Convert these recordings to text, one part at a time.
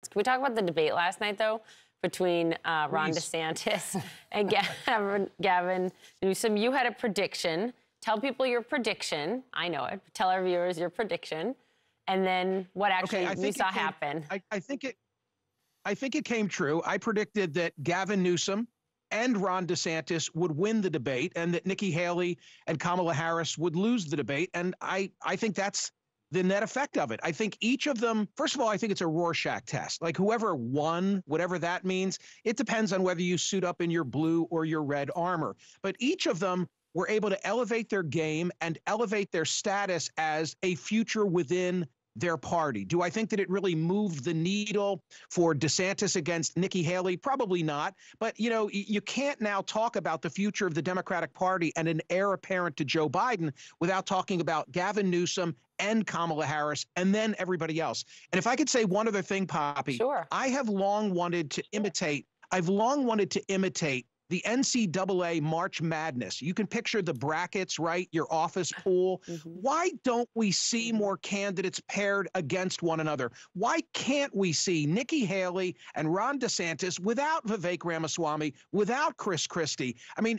Can we talk about the debate last night, though, between Ron DeSantis and Gavin Newsom? You had a prediction. Tell people your prediction. I know it. Tell our viewers your prediction. And then what actually you saw happen. I think it came true. I predicted that Gavin Newsom and Ron DeSantis would win the debate and that Nikki Haley and Kamala Harris would lose the debate. And I think that's the net effect of it. I think each of them, first of all, I think it's a Rorschach test. Like whoever won, whatever that means, it depends on whether you suit up in your blue or your red armor. But each of them were able to elevate their game and elevate their status as a future within their party. Do I think that it really moved the needle for DeSantis against Nikki Haley? Probably not. But, you know, you can't now talk about the future of the Democratic Party and an heir apparent to Joe Biden without talking about Gavin Newsom and Kamala Harris and then everybody else. And if I could say one other thing, Poppy, sure. I've long wanted to imitate the NCAA March Madness. You can picture the brackets, right? Your office pool. Why don't we see more candidates paired against one another? Why can't we see Nikki Haley and Ron DeSantis without Vivek Ramaswamy, without Chris Christie? I mean,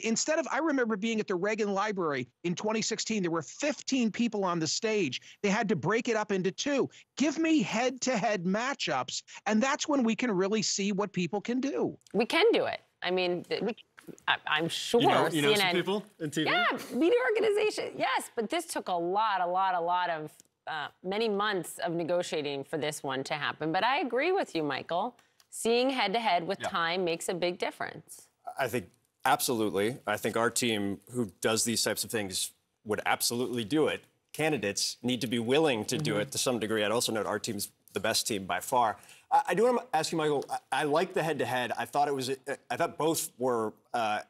I remember being at the Reagan Library in 2016, there were 15 people on the stage. They had to break it up into two. Give me head-to-head matchups, and that's when we can really see what people can do. We can do it. I mean, I'm sure you know some people in TV? Yeah, media organization. Yes, but this took a lot of many months of negotiating for this one to happen. But I agree with you, Michael. Seeing head-to-head with time makes a big difference. I think absolutely. I think our team who does these types of things would absolutely do it. Candidates need to be willing to do it to some degree. I'd also note our team's the best team by far. I do want to ask you, Michael, I like the head-to-head. I thought both were at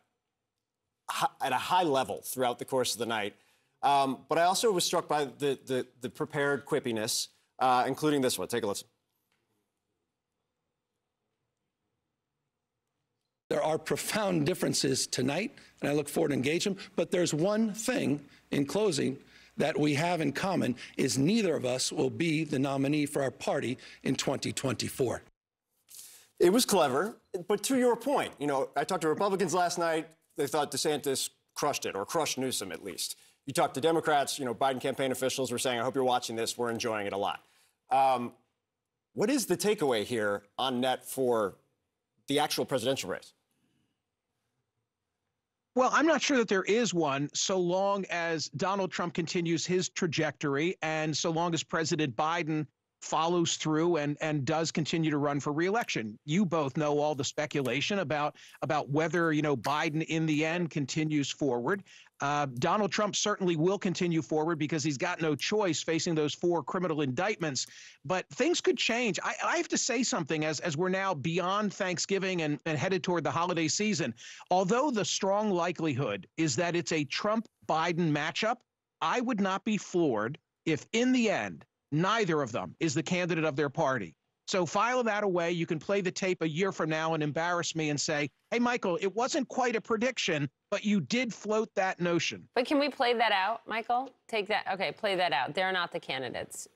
a high level throughout the course of the night. But I also was struck by the prepared quippiness, including this one. Take a listen. There are profound differences tonight, and I look forward to engage them. But there's one thing in closing that we have in common is neither of us will be the nominee for our party in 2024. It was clever, but to your point, you know, I talked to Republicans last night. They thought DeSantis crushed it, or crushed Newsom at least. You talked to Democrats, you know, Biden campaign officials were saying, I hope you're watching this. We're enjoying it a lot. What is the takeaway here on net for the actual presidential race? Well, I'm not sure that there is one so long as Donald Trump continues his trajectory and so long as President Biden follows through and does continue to run for re-election. You both know all the speculation about whether, you know, Biden in the end continues forward. Donald Trump certainly will continue forward because he's got no choice facing those 4 criminal indictments. But things could change. I have to say something as we're now beyond Thanksgiving and headed toward the holiday season. Although the strong likelihood is that it's a Trump-Biden matchup, I would not be floored if in the end, neither of them is the candidate of their party. So file that away. You can play the tape a year from now and embarrass me and say, hey, Michael, it wasn't quite a prediction, but you did float that notion. But can we play that out, Michael? Take that. Okay, play that out. They're not the candidates.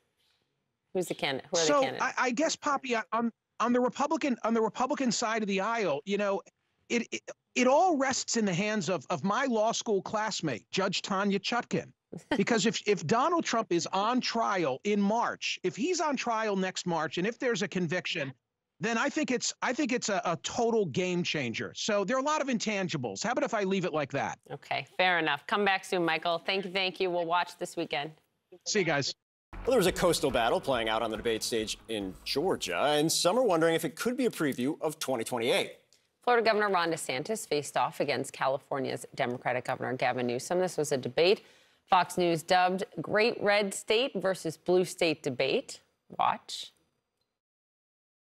Who's the candidate? Who are the candidates? I guess, Poppy, on the Republican side of the aisle, you know, it all rests in the hands of my law school classmate, Judge Tanya Chutkan. Because if Donald Trump is on trial in March, if he's on trial next March, and if there's a conviction, then I think it's a total game changer. So there are a lot of intangibles. How about if I leave it like that? Okay, fair enough. Come back soon, Michael. Thank you. We'll watch this weekend. See you guys. Well, there was a coastal battle playing out on the debate stage in Georgia, and some are wondering if it could be a preview of 2028. Florida Governor Ron DeSantis faced off against California's Democratic Governor Gavin Newsom. This was a debate Fox News dubbed Great Red State versus Blue State debate. Watch.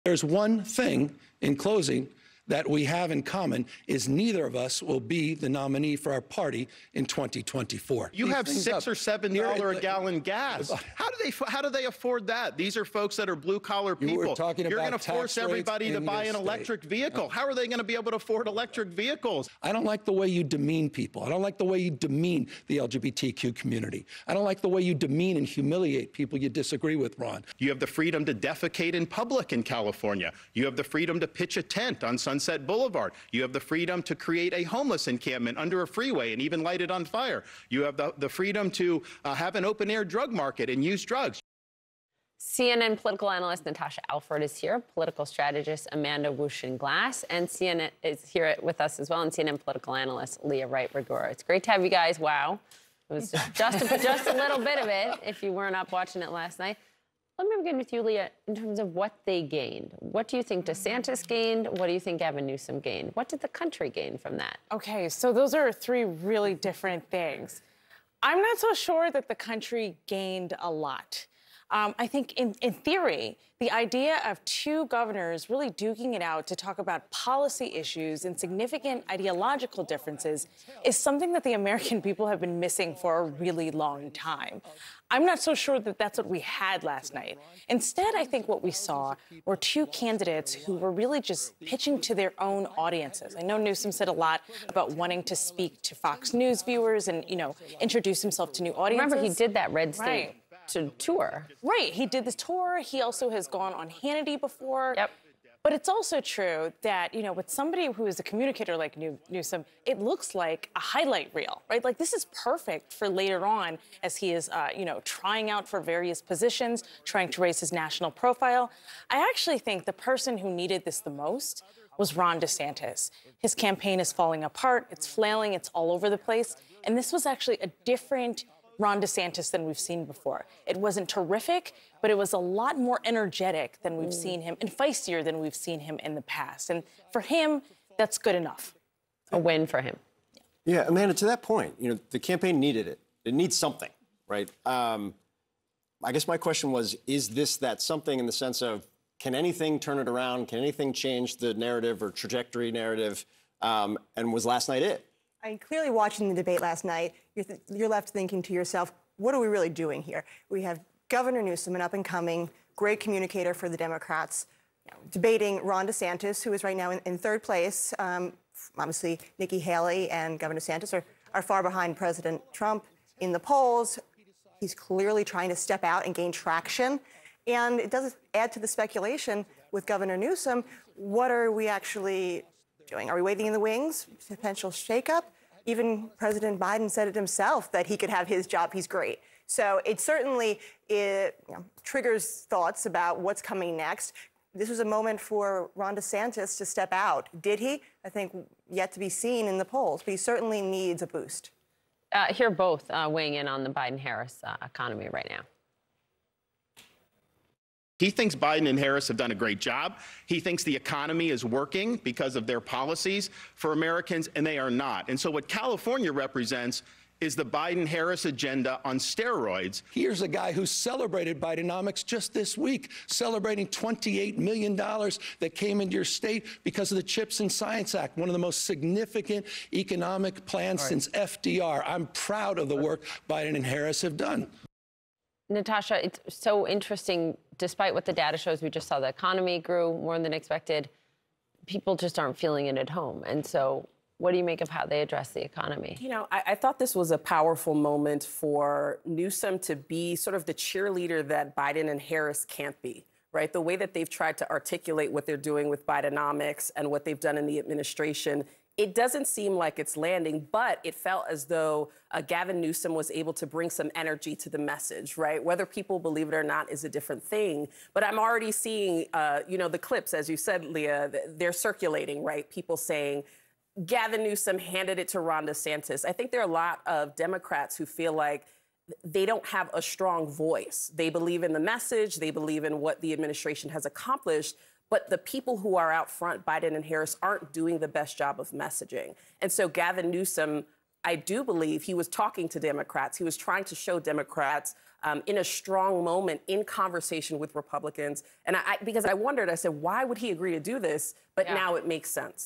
There's one thing in closing that we have in common is neither of us will be the nominee for our party in 2024. You have $6 or $7 a gallon gas. How do they afford that? These are folks that are blue-collar people. You're going to force everybody to buy an electric vehicle. How are they going to be able to afford electric vehicles? I don't like the way you demean people. I don't like the way you demean the LGBTQ community. I don't like the way you demean and humiliate people you disagree with, Ron. You have the freedom to defecate in public in California. You have the freedom to pitch a tent on Sunset Boulevard. You have the freedom to create a homeless encampment under a freeway and even light it on fire. You have the freedom to have an open-air drug market and use drugs. CNN political analyst Natasha Alford is here, political strategist Amanda Wooschen-Glass, and CNN is here with us as well, and CNN political analyst Leah Wright-Rigueur. It's great to have you guys. Wow. It was just a little bit of it, if you weren't up watching it last night. Let me begin with you, Leah, in terms of what they gained. What do you think DeSantis gained? What do you think Gavin Newsom gained? What did the country gain from that? Okay, so those are three really different things. I'm not so sure that the country gained a lot. I think in theory, the idea of two governors really duking it out to talk about policy issues and significant ideological differences is something that the American people have been missing for a really long time. I'm not so sure that that's what we had last night. Instead, I think what we saw were two candidates who were really just pitching to their own audiences. I know Newsom said a lot about wanting to speak to Fox News viewers and, introduce himself to new audiences. Remember, he did that Red State tour. Right. He did this tour. He also has gone on Hannity before. Yep. But it's also true that, with somebody who is a communicator like Newsom, it looks like a highlight reel, right? Like, this is perfect for later on as he is, trying out for various positions, trying to raise his national profile. I actually think the person who needed this the most was Ron DeSantis. His campaign is falling apart. It's flailing. It's all over the place. And this was actually a different Ron DeSantis than we've seen before. It wasn't terrific, but it was a lot more energetic than we've seen him and feistier than we've seen him in the past. And for him, that's good enough. A win for him. Yeah, Amanda, to that point, the campaign needed it. It needs something, right? I guess my question was, is this that something in the sense of, can anything turn it around? Can anything change the narrative or trajectory narrative? And was last night it? Clearly watching the debate last night, you're left thinking to yourself, what are we really doing here? We have Governor Newsom, an up-and-coming, great communicator for the Democrats, debating Ron DeSantis, who is right now in third place. Obviously, Nikki Haley and Governor DeSantis are far behind President Trump in the polls. He's clearly trying to step out and gain traction. And it does add to the speculation with Governor Newsom. What are we actually doing? Are we waiting in the wings? Potential shakeup? Even President Biden said it himself that he could have his job. He's great. So it certainly triggers thoughts about what's coming next. This was a moment for Ron DeSantis to step out. Did he? I think yet to be seen in the polls, but he certainly needs a boost. Here both weighing in on the Biden-Harris economy right now. He thinks Biden and Harris have done a great job. He thinks the economy is working because of their policies for Americans, and they are not. And so what California represents is the Biden-Harris agenda on steroids. Here's a guy who celebrated Bidenomics just this week, celebrating $28 million that came into your state because of the CHIPS and Science Act, one of the most significant economic plans since FDR. I'm proud of the work Biden and Harris have done. Natasha, it's so interesting. Despite what the data shows, we just saw the economy grew more than expected. People just aren't feeling it at home. And so what do you make of how they address the economy? I thought this was a powerful moment for Newsom to be sort of the cheerleader that Biden and Harris can't be, right? The way that they've tried to articulate what they're doing with Bidenomics and what they've done in the administration, it doesn't seem like it's landing, but it felt as though Gavin Newsom was able to bring some energy to the message, right? Whether people believe it or not is a different thing. But I'm already seeing, the clips, as you said, Leah, they're circulating, right? People saying, Gavin Newsom handed it to Ron DeSantis. I think there are a lot of Democrats who feel like they don't have a strong voice. They believe in the message. They believe in what the administration has accomplished. But the people who are out front, Biden and Harris, aren't doing the best job of messaging. And so Gavin Newsom, I do believe he was talking to Democrats. He was trying to show Democrats in a strong moment in conversation with Republicans. And because I wondered, I said, why would he agree to do this? But now it makes sense.